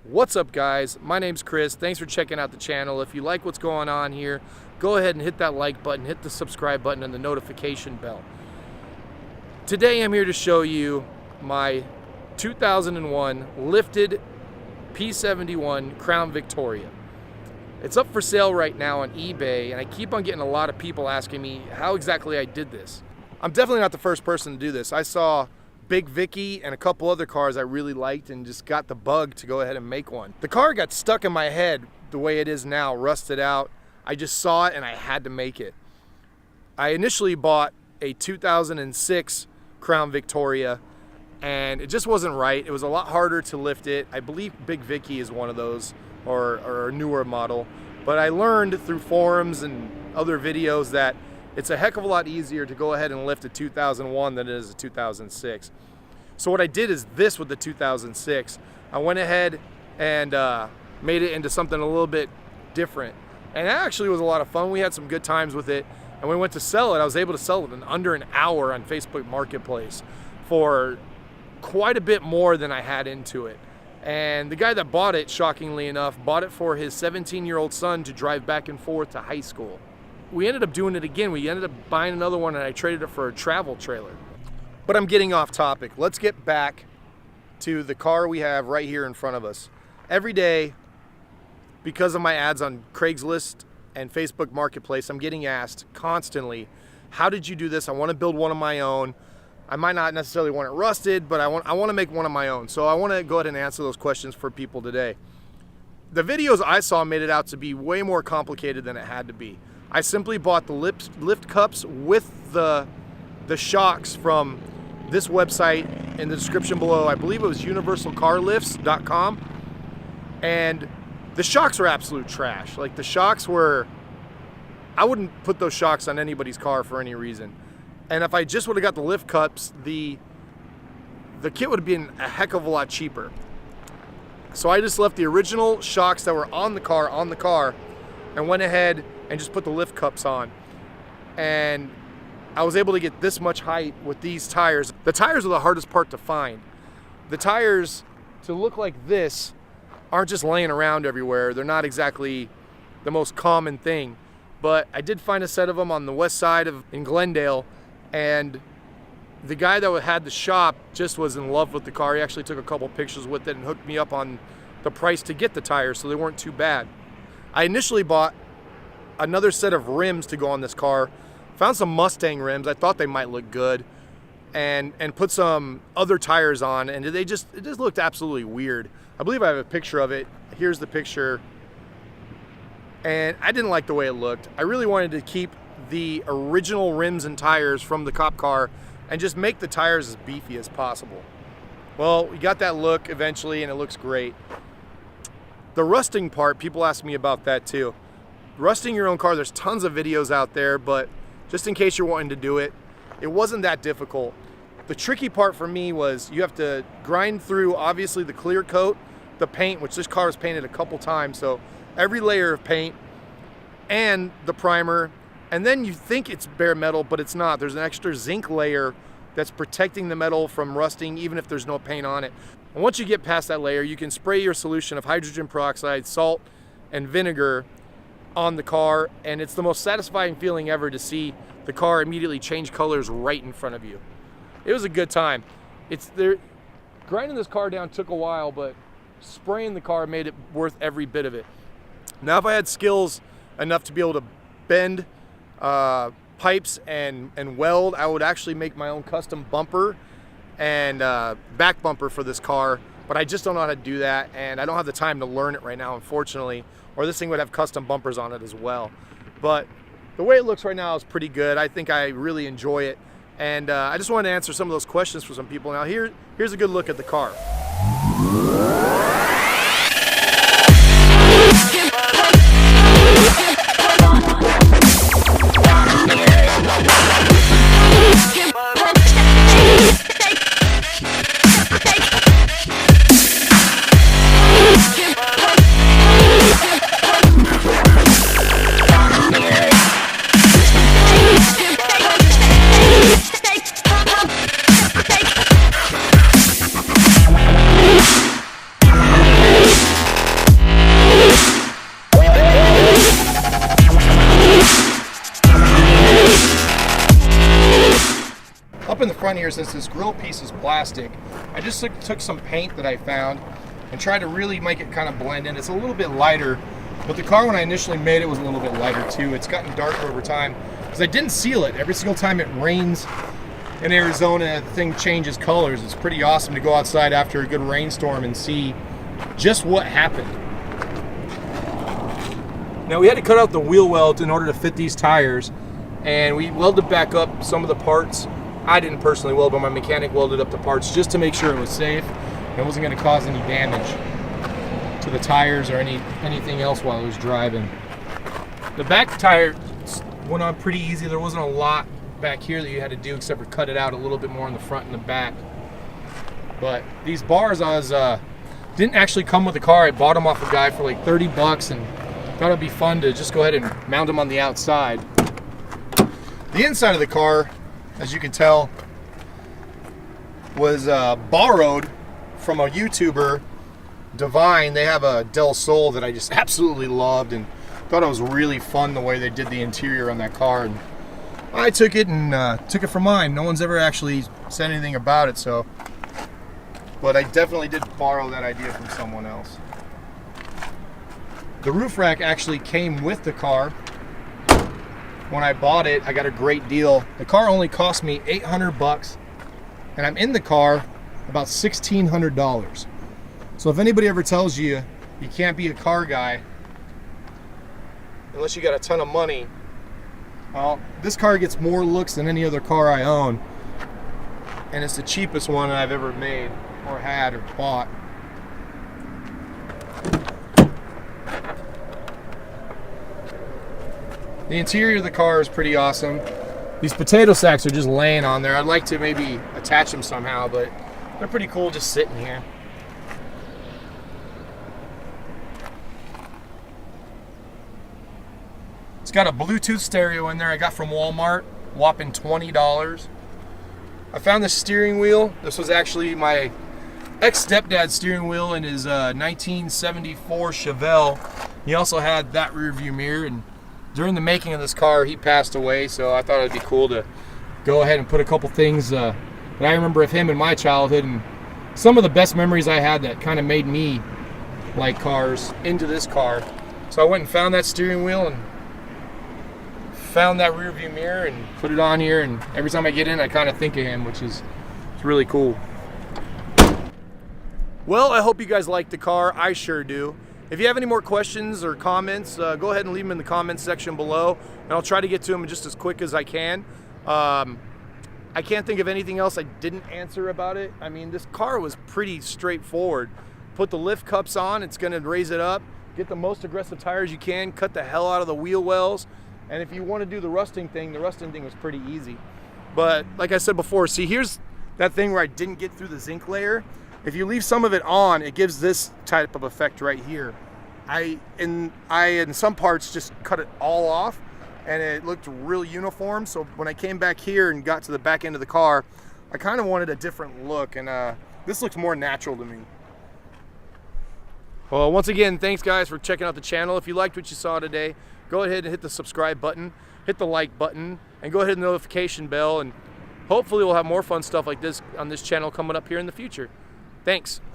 What's up, guys? My name's Chris. Thanks for checking out the channel. If you like what's going on here, go ahead and hit that like button, hit the subscribe button, and the notification bell. Today I'm here to show you my 2001 Lifted P71 Crown Victoria. It's up for sale right now on eBay, and I keep on getting a lot of people asking me how exactly I did this. I'm definitely not the first person to do this. I saw Big Vicky and a couple other cars I really liked and just got the bug to go ahead and make one. The car got stuck in my head the way it is now, rusted out. I just saw it and I had to make it. I initially bought a 2006 Crown Victoria and it just wasn't right. It was a lot harder to lift it. I believe Big Vicky is one of those, or a newer model. But I learned through forums and other videos that it's a heck of a lot easier to go ahead and lift a 2001 than it is a 2006. So what I did is this with the 2006. I went ahead and made it into something a little bit different. And that actually was a lot of fun. We had some good times with it. And when we went to sell it, I was able to sell it in under an hour on Facebook Marketplace for quite a bit more than I had into it. And the guy that bought it, shockingly enough, bought it for his 17-year-old son to drive back and forth to high school. We ended up doing it again. We ended up buying another one and I traded it for a travel trailer. But I'm getting off topic. Let's get back to the car we have right here in front of us. Every day, because of my ads on Craigslist and Facebook Marketplace, I'm getting asked constantly, how did you do this? I want to build one of my own. I might not necessarily want it rusted, but I want to make one of my own. So I want to go ahead and answer those questions for people today. The videos I saw made it out to be way more complicated than it had to be. I simply bought the lift cups with the shocks from this website in the description below. I believe it was universalcarlifts.com. And the shocks were absolute trash. Like, the shocks were, I wouldn't put those shocks on anybody's car for any reason. And if I just would have got the lift cups, the kit would have been a heck of a lot cheaper. So I just left the original shocks that were on the car and went ahead and just put the lift cups on. And I was able to get this much height with these tires. The tires are the hardest part to find. The tires, to look like this, aren't just laying around everywhere. They're not exactly the most common thing. But I did find a set of them on the west side in Glendale, and the guy that had the shop just was in love with the car. He actually took a couple pictures with it and hooked me up on the price to get the tires, so they weren't too bad. I initially bought another set of rims to go on this car. Found some Mustang rims. I thought they might look good, and put some other tires on, and it just looked absolutely weird. I believe I have a picture of it. Here's the picture. And I didn't like the way it looked. I really wanted to keep the original rims and tires from the cop car and just make the tires as beefy as possible. Well, we got that look eventually, and it looks great. The rusting part, people ask me about that too. Rusting your own car, there's tons of videos out there, but just in case you're wanting to do it, it wasn't that difficult. The tricky part for me was you have to grind through, obviously, the clear coat, the paint, which this car was painted a couple times, so every layer of paint and the primer, and then you think it's bare metal, but it's not. There's an extra zinc layer that's protecting the metal from rusting, even if there's no paint on it. And once you get past that layer, you can spray your solution of hydrogen peroxide, salt, and vinegar on the car, and it's the most satisfying feeling ever to see the car immediately change colors right in front of you. It was a good time. Grinding this car down took a while, but spraying the car made it worth every bit of it. Now, if I had skills enough to be able to bend pipes and weld, I would actually make my own custom bumper and back bumper for this car, but I just don't know how to do that, and I don't have the time to learn it right now, unfortunately, or this thing would have custom bumpers on it as well. But the way it looks right now is pretty good. I think I really enjoy it, and I just wanted to answer some of those questions for some people. Now here's a good look at the car. front here, since this grill piece is plastic, I just took some paint that I found and tried to really make it kind of blend in. It's a little bit lighter, but the car when I initially made it was a little bit lighter too. It's gotten darker over time because I didn't seal it. Every single time it rains in Arizona, the thing changes colors. It's pretty awesome to go outside after a good rainstorm and see just what happened. Now we had to cut out the wheel weld in order to fit these tires, and we welded back up some of the parts. I didn't personally weld, but my mechanic welded up the parts just to make sure it was safe and it wasn't going to cause any damage to the tires or anything else while I was driving. The back tire went on pretty easy. There wasn't a lot back here that you had to do except for cut it out a little bit more in the front and the back. But these bars didn't actually come with the car. I bought them off a guy for like 30 bucks and thought it'd be fun to just go ahead and mount them on the outside. The inside of the car, as you can tell, was borrowed from a YouTuber, Divine. They have a Del Sol that I just absolutely loved and thought it was really fun the way they did the interior on that car. And I took it and took it for mine. No one's ever actually said anything about it, so. But I definitely did borrow that idea from someone else. The roof rack actually came with the car. When I bought it, I got a great deal. The car only cost me 800 bucks, and I'm in the car about $1,600. So if anybody ever tells you you can't be a car guy unless you got a ton of money, well, this car gets more looks than any other car I own, and it's the cheapest one I've ever made or had or bought. The interior of the car is pretty awesome. These potato sacks are just laying on there. I'd like to maybe attach them somehow, but they're pretty cool just sitting here. It's got a Bluetooth stereo in there I got from Walmart, whopping $20. I found the steering wheel. This was actually my ex-stepdad's steering wheel in his 1974 Chevelle. He also had that rear view mirror, and during the making of this car, he passed away, so I thought it'd be cool to go ahead and put a couple things that I remember of him in my childhood and some of the best memories I had that kind of made me like cars into this car. So I went and found that steering wheel and found that rear view mirror and put it on here, and every time I get in, I kind of think of him, which is it's really cool. Well, I hope you guys like the car. I sure do. If you have any more questions or comments, go ahead and leave them in the comments section below, and I'll try to get to them just as quick as I can. I can't think of anything else I didn't answer about it. I mean, this car was pretty straightforward. Put the lift cups on, it's going to raise it up, get the most aggressive tires you can, cut the hell out of the wheel wells, and if you want to do the rusting thing was pretty easy. But like I said before, see, here's that thing where I didn't get through the zinc layer. If you leave some of it on, it gives this type of effect right here. I in some parts just cut it all off, and it looked real uniform. So when I came back here and got to the back end of the car, I kind of wanted a different look, and this looks more natural to me. Well, once again, thanks guys for checking out the channel. If you liked what you saw today, go ahead and hit the subscribe button, hit the like button, and go ahead and hit the notification bell, and hopefully we'll have more fun stuff like this on this channel coming up here in the future. Thanks.